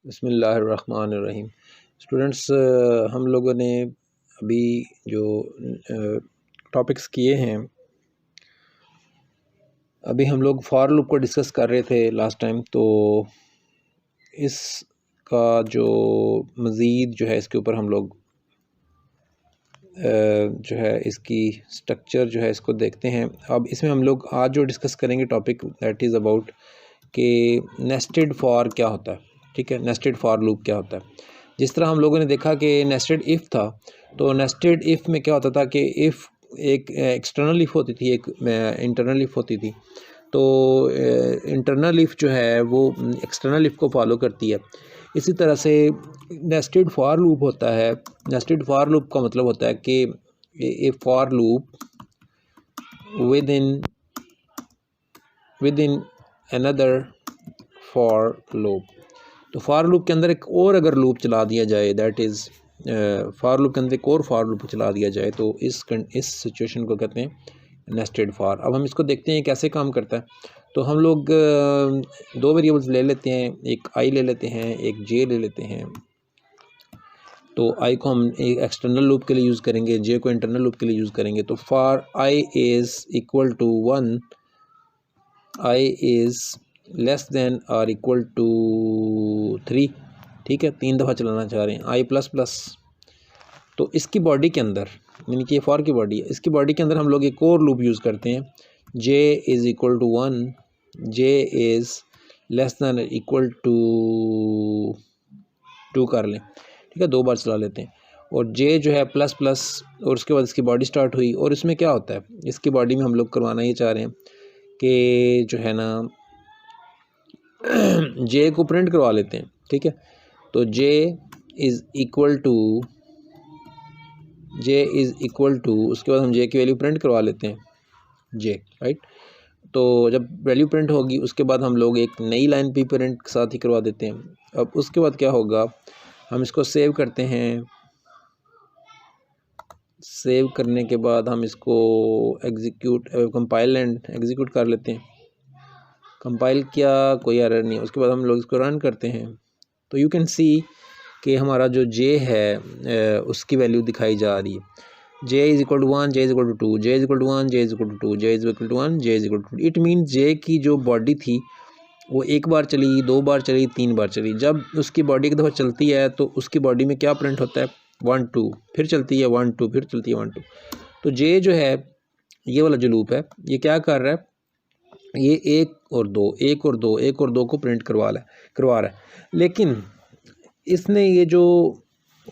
बिस्मिल्लाहिर्रहमानिर्रहीम। स्टूडेंट्स, हम लोगों ने अभी जो टॉपिक्स किए हैं, अभी हम लोग फॉर लूप को डिस्कस कर रहे थे लास्ट टाइम। तो इसका जो मज़ीद जो है इसके ऊपर हम लोग जो है इसकी स्ट्रक्चर जो है इसको देखते हैं। अब इसमें हम लोग आज जो डिस्कस करेंगे टॉपिक दैट इज़ अबाउट कि नेस्टेड फॉर क्या होता है। ठीक है, नेस्टेड फॉर लूप क्या होता है। जिस तरह हम लोगों ने देखा कि नेस्टेड इफ़ था, तो नेस्टेड इफ़ में क्या होता था कि इफ़ एक एक्सटर्नल इफ़ होती थी, एक इंटरनल इफ़ होती थी। तो इंटरनल इफ़ जो है वो एक्सटर्नल इफ़ को फॉलो करती है। इसी तरह से नेस्टेड फॉर लूप होता है। नेस्टेड फॉर लूप का मतलब होता है कि A for loop with in another for loop. तो फॉर लूप के अंदर एक और अगर लूप चला दिया जाए, दैट इज़ फॉर लूप के अंदर एक और फॉर लूप चला दिया जाए, तो इस सिचुएशन को कहते हैं नेस्टेड फॉर। अब हम इसको देखते हैं कैसे काम करता है। तो हम लोग दो वेरिएबल्स ले लेते हैं, एक आई ले लेते हैं, एक जे ले लेते हैं। तो आई को हम एक एक्सटर्नल लूप के लिए यूज़ करेंगे, जे को इंटरनल लूप के लिए यूज़ करेंगे। तो for I is equal to 1, I is less than और इक्वल टू 3। ठीक है, 3 दफ़ा चलाना चाह रहे हैं, आई प्लस प्लस। तो इसकी बॉडी के अंदर, यानी कि ये फॉर की बॉडी है, इसकी बॉडी के अंदर हम लोग एक और लूप यूज़ करते हैं, J is equal to 1, J is less than equal to 2 कर लें। ठीक है, 2 बार चला लेते हैं। और जे जो है प्लस प्लस, और उसके बाद इसकी बॉडी स्टार्ट हुई। और इसमें क्या होता है, इसकी बॉडी में हम लोग करवाना ये चाह रहे हैं कि जो है ना जे को प्रिंट करवा लेते हैं। ठीक है, तो जे इज़ इक्वल टू उसके बाद हम जे की वैल्यू प्रिंट करवा लेते हैं, जे, राइट। तो जब वैल्यू प्रिंट होगी उसके बाद हम लोग एक नई लाइन भी प्रिंट के साथ ही करवा देते हैं। अब उसके बाद क्या होगा, हम इसको सेव करते हैं। सेव करने के बाद हम इसको कंपाइल एंड एग्जीक्यूट कर लेते हैं। कंपाइल किया, कोई एरर नहीं। उसके बाद हम लोग इसको रन करते हैं। तो यू कैन सी कि हमारा जो जे है उसकी वैल्यू दिखाई जा रही है। J is equal to 1, J is equal to 2, J is equal to 1, J is equal to 2, J is equal to 1, J is equal to 2। It mean J की जो बॉडी थी वो एक बार चली, 2 बार चली, 3 बार चली। जब उसकी बॉडी एक दफ़ा चलती है तो उसकी बॉडी में क्या प्रिंट होता है, 1 2, फिर चलती है 1 2, फिर चलती है 1 2। तो जे जो है ये वाला जो लूप है ये क्या कर रहा है, ये 1 और 2, 1 और 2, 1 और 2 को प्रिंट करवा रहा है। लेकिन इसने ये जो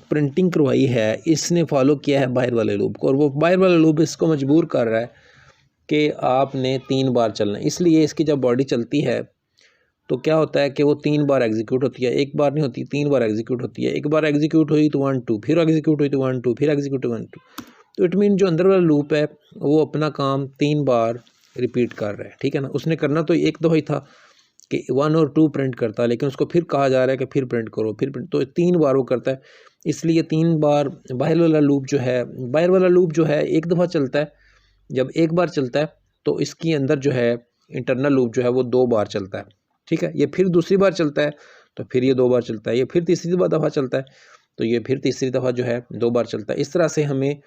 प्रिंटिंग करवाई है इसने फॉलो किया है बाहर वाले लूप को, और वो बाहर वाला लूप इसको मजबूर कर रहा है कि आपने 3 बार चलना है। इसलिए इसकी जब बॉडी चलती है तो क्या होता है कि वो 3 बार एग्जीक्यूट होती है, एक बार नहीं होती, 3 बार एग्जीक्यूट होती है। एक बार एग्जीक्यूट हुई तो 1 2, फिर एग्जीक्यूट हुई तो 1 2, फिर एग्जीक्यूट 1 2। तो इट मीन जो अंदर वाला लूप है वो अपना काम 3 बार रिपीट कर रहा है। ठीक है ना, उसने करना तो एक दफ़ा ही था कि 1 और 2 प्रिंट करता, लेकिन उसको फिर कहा जा रहा है कि फिर प्रिंट करो, फिर प्रिंट। तो 3 बार वो करता है, इसलिए 3 बार बाहर वाला लूप जो है एक दफ़ा चलता है। जब एक बार चलता है तो इसके अंदर जो है इंटरनल लूप जो है वो 2 बार चलता है। ठीक है, ये फिर दूसरी बार चलता है तो फिर ये 2 बार चलता है, ये फिर तीसरी दफ़ा चलता है तो ये फिर तीसरी दफ़ा जो है 2 बार चलता है। इस तरह से हमें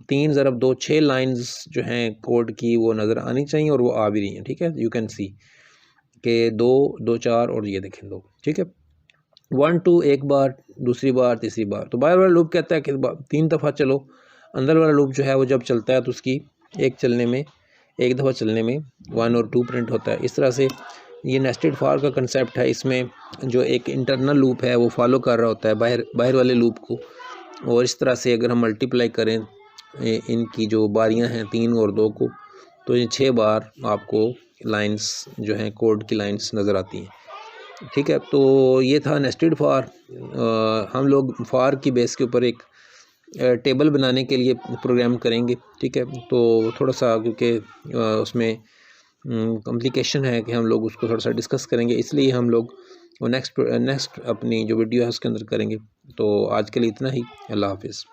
3 ज़रब 2 6 लाइन्स जो हैं कोड की वो नज़र आनी चाहिए, और वो आ भी रही हैं। ठीक है, यू कैन सी के 2 2 4 और ये देखें 2। ठीक है, 1 2 एक बार, दूसरी बार, तीसरी बार। तो बाहर वाला लूप कहता है कि 3 दफ़ा चलो। अंदर वाला लूप जो है वो जब चलता है तो उसकी एक दफ़ा चलने में 1 और 2 प्रिंट होता है। इस तरह से ये नेस्टेड फॉर का कंसेप्ट है। इसमें जो एक इंटरनल लूप है वो फॉलो कर रहा होता है बाहर वाले लूप को, और इस तरह से अगर हम मल्टीप्लाई करें इनकी जो बारियां हैं 3 और 2 को, तो ये 6 बार आपको लाइंस जो हैं कोड की लाइंस नज़र आती हैं। ठीक है, तो ये था नेस्टेड फॉर। हम लोग फॉर की बेस के ऊपर एक टेबल बनाने के लिए प्रोग्राम करेंगे। ठीक है, तो थोड़ा सा क्योंकि उसमें कॉम्प्लिकेशन है कि हम लोग उसको थोड़ा सा डिस्कस करेंगे, इसलिए हम लोग वो नेक्स्ट अपनी जो वीडियो है उसके अंदर करेंगे। तो आज के लिए इतना ही। अल्लाह हाफिज़।